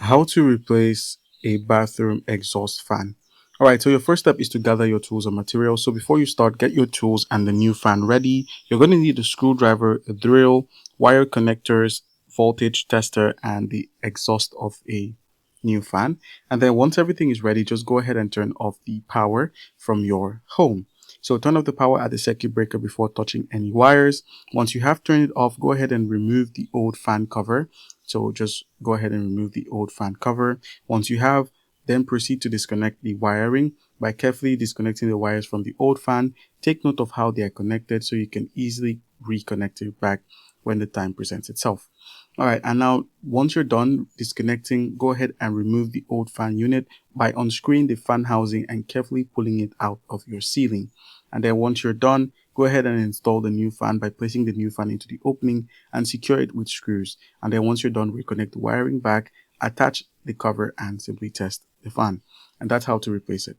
How to replace a bathroom exhaust fan. All right, so your first step is to gather your tools and materials. So before you start, get your tools and the new fan ready. You're going to need a screwdriver, a drill, wire connectors, voltage tester, and the exhaust of a new fan. And then once everything is ready, just go ahead and turn off the power from your home. So turn off the power at the circuit breaker before touching any wires. Once you have turned it off, go ahead and remove the old fan cover. So just go ahead and remove the old fan cover. Once you have, then proceed to disconnect the wiring by carefully disconnecting the wires from the old fan. Take note of how they are connected so you can easily reconnect it back when the time presents itself. All right, and now once you're done disconnecting, go ahead and remove the old fan unit by unscrewing the fan housing and carefully pulling it out of your ceiling. And then once you're done, go ahead and install the new fan by placing the new fan into the opening and secure it with screws. And then once you're done, reconnect the wiring back, attach the cover, and simply test the fan. And that's how to replace it.